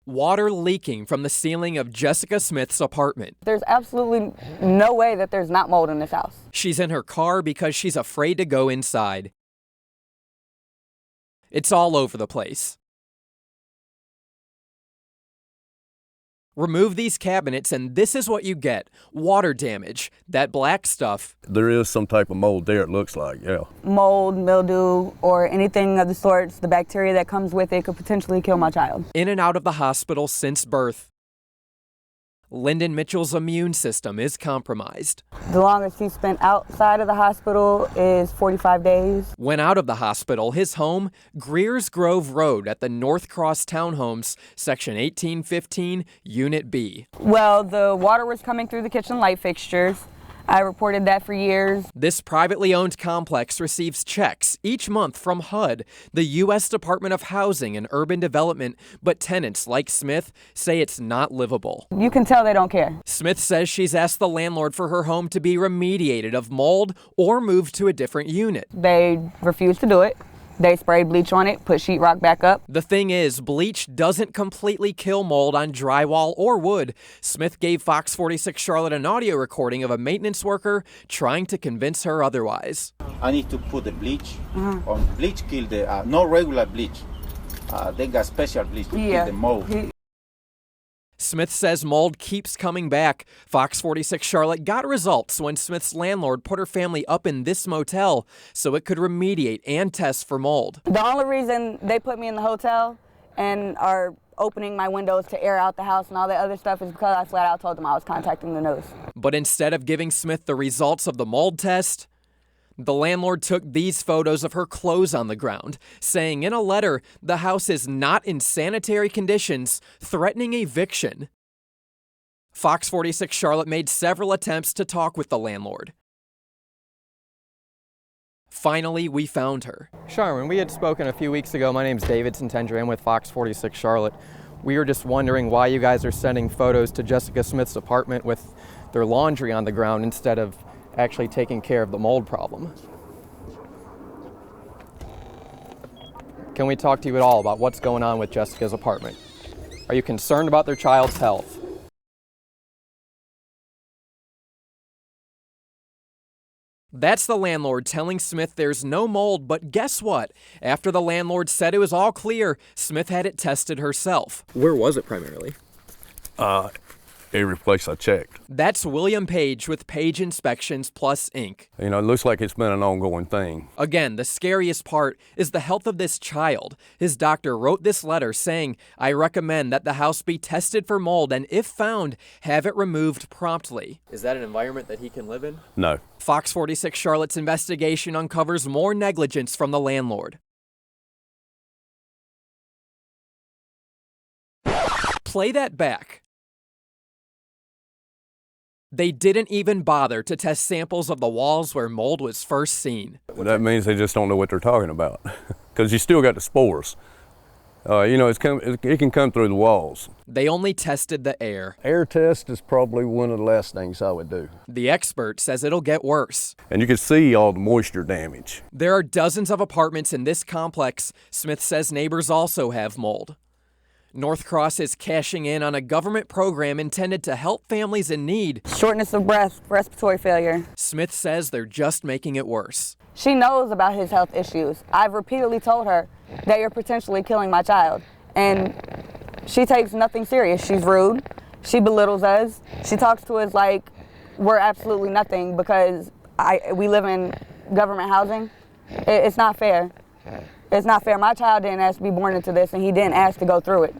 Water leaking from the ceiling of Jessica Smith's apartment. There's absolutely no way that there's not mold in this house. She's in her car because she's afraid to go inside. It's all over the place. Remove these cabinets and this is what you get. Water damage. That black stuff. There is some type of mold there, it looks like, yeah. Mold, mildew, or anything of the sorts, the bacteria that comes with it could potentially kill my child. In and out of the hospital since birth. Lyndon Mitchell's immune system is compromised. The longest he spent outside of the hospital is 45 days. When out of the hospital, his home, Greers Grove Road at the North Cross Townhomes, Section 1815, Unit B. Well, the water was coming through the kitchen light fixtures. I reported that for years. This privately owned complex receives checks each month from HUD, the U.S. Department of Housing and Urban Development, but tenants like Smith say it's not livable. You can tell they don't care. Smith says she's asked the landlord for her home to be remediated of mold or moved to a different unit. They refused to do it. They sprayed bleach on it, put sheetrock back up. The thing is, bleach doesn't completely kill mold on drywall or wood. Smith gave Fox 46 Charlotte an audio recording of a maintenance worker trying to convince her otherwise. I need to put the bleach on. Bleach kill the, no regular bleach. They got special bleach to kill the mold. Smith says mold keeps coming back. Fox 46 Charlotte got results when Smith's landlord put her family up in this motel so it could remediate and test for mold. The only reason they put me in the hotel and are opening my windows to air out the house and all that other stuff is because I flat out told them I was contacting the news. But instead of giving Smith the results of the mold test, the landlord took these photos of her clothes on the ground, saying in a letter the house is not in sanitary conditions, threatening eviction. Fox 46 Charlotte made several attempts to talk with the landlord. Finally, we found her. Charmin, we had spoken a few weeks ago. My name's David Santendra. I'm with Fox 46 Charlotte. We were just wondering why you guys are sending photos to Jessica Smith's apartment with their laundry on the ground instead of actually taking care of the mold problem. Can we talk to you at all about what's going on with Jessica's apartment? Are you concerned about their child's health? That's the landlord telling Smith there's no mold, but guess what? After the landlord said it was all clear, Smith had it tested herself. Where was it primarily? Every place I checked. That's William Page with Page Inspections Plus Inc. You know, it looks like it's been an ongoing thing. Again, the scariest part is the health of this child. His doctor wrote this letter saying, I recommend that the house be tested for mold and if found, have it removed promptly. Is that an environment that he can live in? No. Fox 46 Charlotte's investigation uncovers more negligence from the landlord. Play that back. They didn't even bother to test samples of the walls where mold was first seen. That means they just don't know what they're talking about, because you still got the spores. You know, it can come through the walls. They only tested the air. Air test is probably one of the last things I would do. The expert says it'll get worse. And you can see all the moisture damage. There are dozens of apartments in this complex. Smith says neighbors also have mold. North Cross is cashing in on a government program intended to help families in need. Shortness of breath, respiratory failure. Smith says they're just making it worse. She knows about his health issues. I've repeatedly told her that you're potentially killing my child. And she takes nothing serious. She's rude. She belittles us. She talks to us like we're absolutely nothing because we live in government housing. It's not fair. It's not fair. My child didn't ask to be born into this, and he didn't ask to go through it.